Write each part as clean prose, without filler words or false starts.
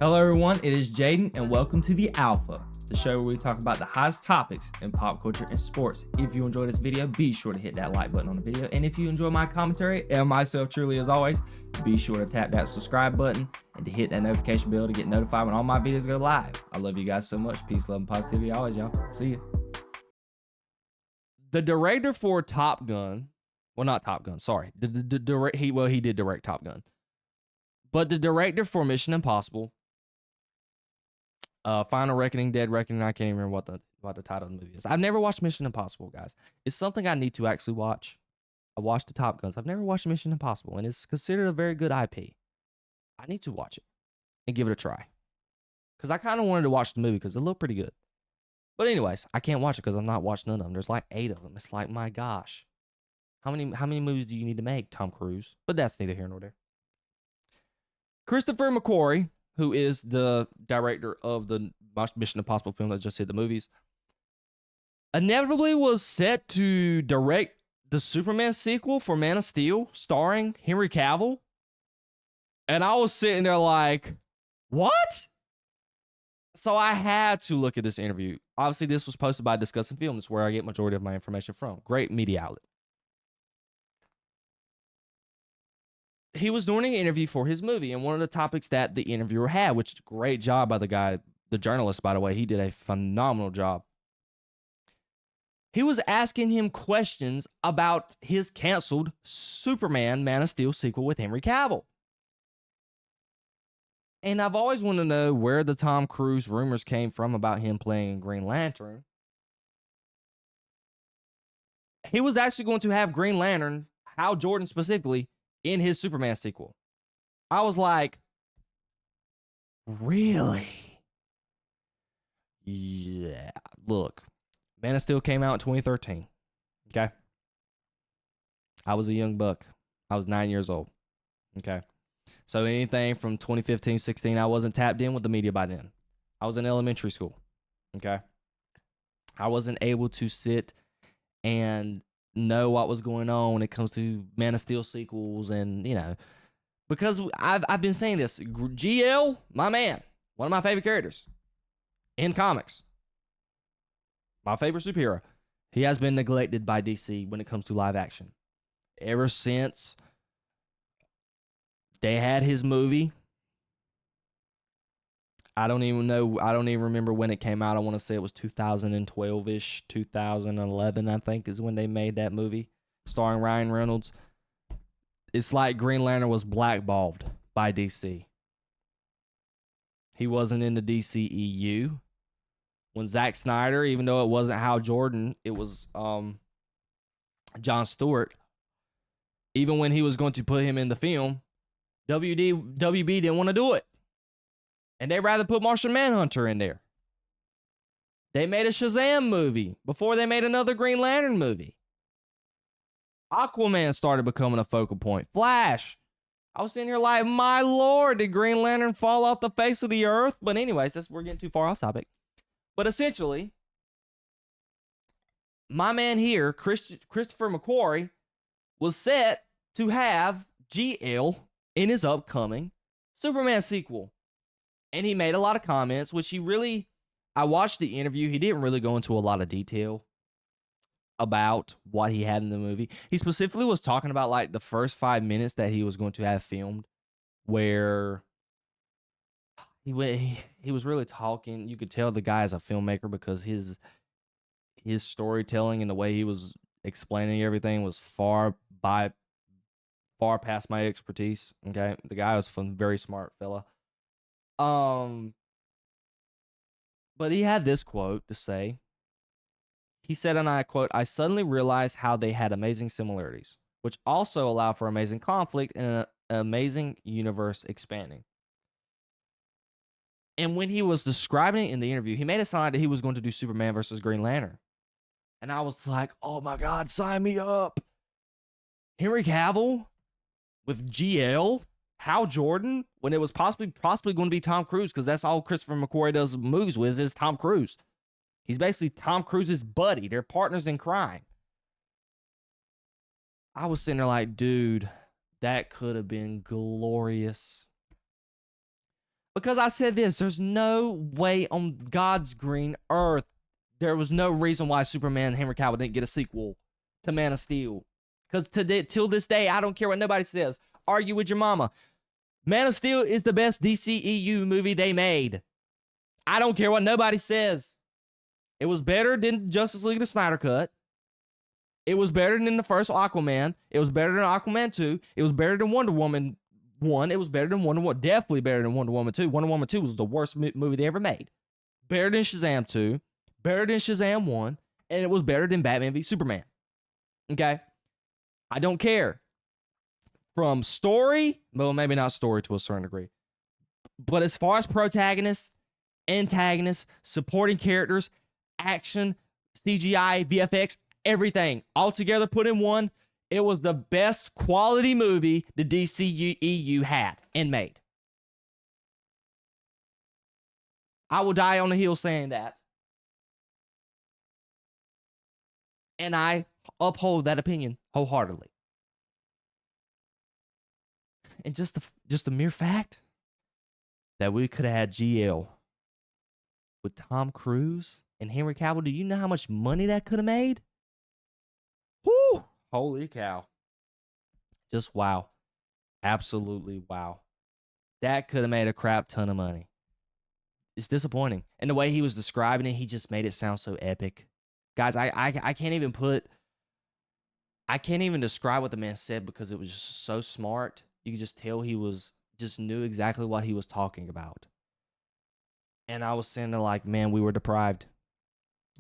Hello everyone, it is Jayden and welcome to The Alpha, the show where we talk about the hottest topics in pop culture and sports. If you enjoyed this video, be sure to hit that like button on the video, and if you enjoy my commentary and myself truly as always, be sure to tap that subscribe button and to hit that notification bell to get notified when all my videos go live. I love you guys so much. Peace, love, and positivity always, y'all. See ya. The director for Top Gun, well, not Top Gun, sorry. He did direct Top Gun. But the director for Mission Impossible, Final Reckoning, Dead Reckoning, I can't even remember what the title of the movie is. I've never watched Mission Impossible, guys. It's something I need to actually watch. I watched the Top Guns. I've never watched Mission Impossible, and it's considered a very good IP. I need to watch it and give it a try. Because I kind of wanted to watch the movie because it looked pretty good. But anyways, I can't watch it because I'm not watching none of them. There's like 8 of them. It's like, my gosh. How many movies do you need to make, Tom Cruise? But that's neither here nor there. Christopher McQuarrie, who is the director of the Mission Impossible film that just hit the movies, inevitably was set to direct the Superman sequel for Man of Steel, starring Henry Cavill. And I was sitting there like, what? So I had to look at this interview. Obviously, this was posted by Discussing Film. It's where I get majority of my information from. Great media outlet. He was doing an interview for his movie, and one of the topics that the interviewer had, which great job by the guy, the journalist, by the way, he did a phenomenal job. He was asking him questions about his canceled Superman Man of Steel sequel with Henry Cavill. And I've always wanted to know where the Tom Cruise rumors came from about him playing Green Lantern. He was actually going to have Green Lantern, Hal Jordan specifically, in his Superman sequel. I was like, really? Yeah. Look, Man of Steel came out in 2013. Okay. I was a young buck. I was 9 years old. Okay. So anything from 2015, 16, I wasn't tapped in with the media by then. I was in elementary school. Okay. I wasn't able to sit and know what was going on when it comes to Man of Steel sequels, and because I've been saying this, GL, my man, one of my favorite characters in comics, my favorite superhero. He has been neglected by DC when it comes to live action. Ever since they had his movie, I don't even remember when it came out. I want to say it was 2012-ish, 2011, I think, is when they made that movie starring Ryan Reynolds. It's like Green Lantern was blackballed by DC. He wasn't in the DCEU. When Zack Snyder, even though it wasn't Hal Jordan, it was Jon Stewart. Even when he was going to put him in the film, WB didn't want to do it. And they'd rather put Martian Manhunter in there. They made a Shazam movie before they made another Green Lantern movie. Aquaman started becoming a focal point. Flash. I was sitting here like, my lord, did Green Lantern fall off the face of the earth? But anyways, we're getting too far off topic. But essentially, my man here, Christopher McQuarrie, was set to have GL in his upcoming Superman sequel. And he made a lot of comments, which I watched the interview. He didn't really go into a lot of detail about what he had in the movie. He specifically was talking about like the first 5 minutes that he was going to have filmed, where he was really talking. You could tell the guy is a filmmaker because his storytelling and the way he was explaining everything was far past my expertise. Okay, the guy was a very smart fella. But he had this quote to say. He said, and I quote, "I suddenly realized how they had amazing similarities, which also allow for amazing conflict and an amazing universe expanding." And when he was describing it in the interview, he made it sound like that he was going to do Superman versus Green Lantern. And I was like, oh my God, sign me up. Henry Cavill with GL, Hal Jordan, when it was possibly going to be Tom Cruise, because that's all Christopher McQuarrie does movies with is Tom Cruise. He's basically Tom Cruise's buddy. They're partners in crime. I was sitting there like, dude, that could have been glorious. Because I said this, there's no way on God's green earth there was no reason why Superman and Henry Cavill didn't get a sequel to Man of Steel. Because till this day, I don't care what nobody says. Argue with your mama. Man of Steel is the best DCEU movie they made. I don't care what nobody says. It was better than Justice League the Snyder Cut. It was better than the first Aquaman. It was better than Aquaman 2. It was better than Wonder Woman 1. It was better than Wonder Woman. Definitely better than Wonder Woman 2. Wonder Woman 2 was the worst movie they ever made. Better than Shazam 2. Better than Shazam 1. And it was better than Batman v Superman. Okay? I don't care. From story, well, maybe not story to a certain degree. But as far as protagonists, antagonists, supporting characters, action, CGI, VFX, everything all together put in one, it was the best quality movie the DCEU had and made. I will die on the hill saying that. And I uphold that opinion wholeheartedly. And just the mere fact that we could have had GL with Tom Cruise and Henry Cavill, do you know how much money that could have made? Whoo! Holy cow. Just wow. Absolutely wow. That could have made a crap ton of money. It's disappointing. And the way he was describing it, he just made it sound so epic. Guys, I can't even describe what the man said because it was just so smart. You could just tell he just knew exactly what he was talking about. And I was saying like, man, we were deprived.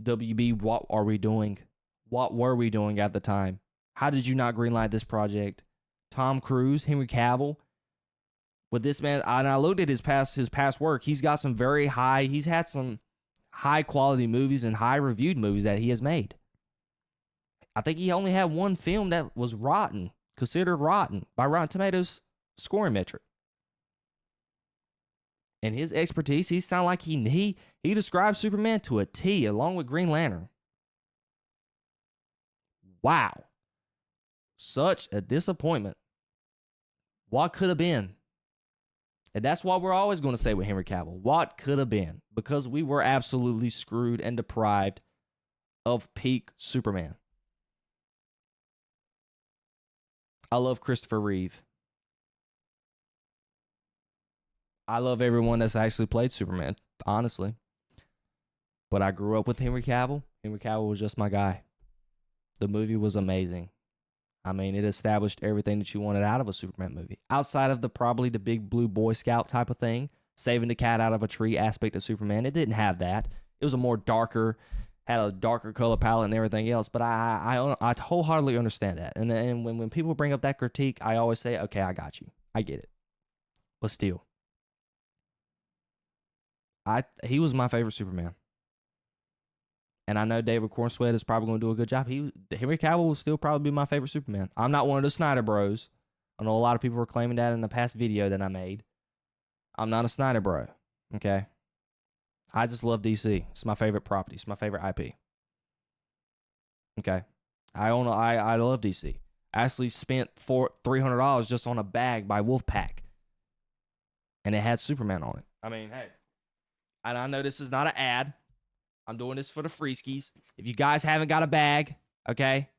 WB, what are we doing? What were we doing at the time? How did you not greenlight this project? Tom Cruise, Henry Cavill. With this man, and I looked at his past work. He's got some he's had some high quality movies and high reviewed movies that he has made. I think he only had one film that was considered rotten by Rotten Tomatoes scoring metric. And his expertise, he sounded like he described Superman to a T along with Green Lantern. Wow. Such a disappointment. What could have been? And that's what we're always going to say with Henry Cavill. What could have been? Because we were absolutely screwed and deprived of peak Superman. I love Christopher Reeve. I love everyone that's actually played Superman, honestly. But I grew up with Henry Cavill. Henry Cavill was just my guy. The movie was amazing. I mean, it established everything that you wanted out of a Superman movie. Outside of probably the big blue Boy Scout type of thing, saving the cat out of a tree aspect of Superman, it didn't have that. It was a more darker, had a darker color palette and everything else. But I wholeheartedly understand that. And when people bring up that critique, I always say, okay, I got you. I get it. But still, he was my favorite Superman. And I know David Cornsweet is probably going to do a good job. Henry Cavill will still probably be my favorite Superman. I'm not one of the Snyder Bros. I know a lot of people were claiming that in the past video that I made. I'm not a Snyder Bro. Okay? I just love DC. It's my favorite property. It's my favorite IP. Okay? I love DC. I actually spent $300 just on a bag by Wolfpack. And it had Superman on it. I mean, hey. And I know this is not an ad. I'm doing this for the Freeskies. If you guys haven't got a bag, okay,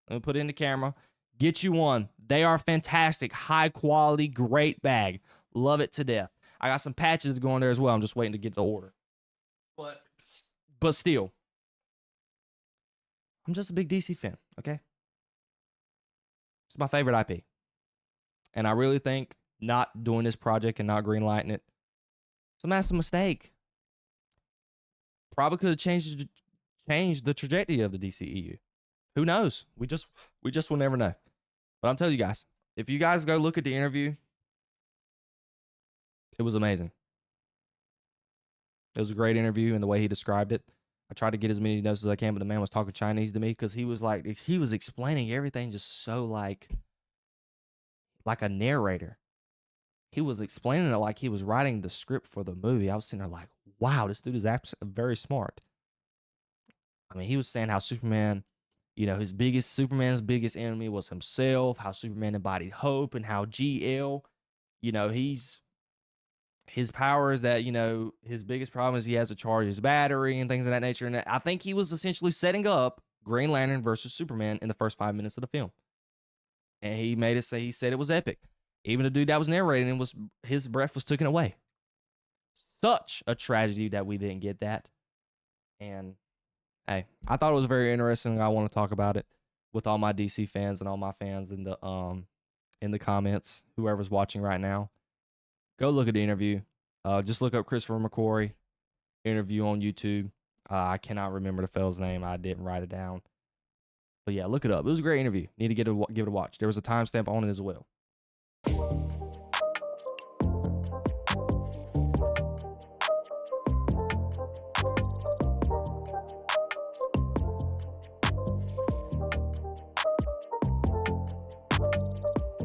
let me put it in the camera. Get you one. They are fantastic, high quality, great bag. Love it to death. I got some patches going there as well. I'm just waiting to get the order. But still, I'm just a big DC fan, okay? It's my favorite IP. And I really think not doing this project and not greenlighting it, it's a massive mistake. Probably could have changed the trajectory of the DCEU. Who knows? We just will never know. But I'm telling you guys, if you guys go look at the interview, it was amazing. It was a great interview, and the way he described it, I tried to get as many notes as I can, but the man was talking Chinese to me because he was explaining everything just so like a narrator. He was explaining it like he was writing the script for the movie. I was sitting there like, wow, this dude is very smart. I mean, he was saying how Superman, Superman's biggest enemy was himself, how Superman embodied hope, and how GL, he his power is that, his biggest problem is he has to charge his battery and things of that nature. And I think he was essentially setting up Green Lantern versus Superman in the first 5 minutes of the film. And he said it was epic. Even the dude that was narrating his breath was taken away. Such a tragedy that we didn't get that. And hey, I thought it was very interesting. I want to talk about it with all my DC fans and all my fans in the comments, whoever's watching right now. Go look at the interview. Just look up Christopher McQuarrie interview on YouTube. I cannot remember the fellow's name. I didn't write it down. But yeah, look it up. It was a great interview. Need to give it a watch. There was a timestamp on it as well.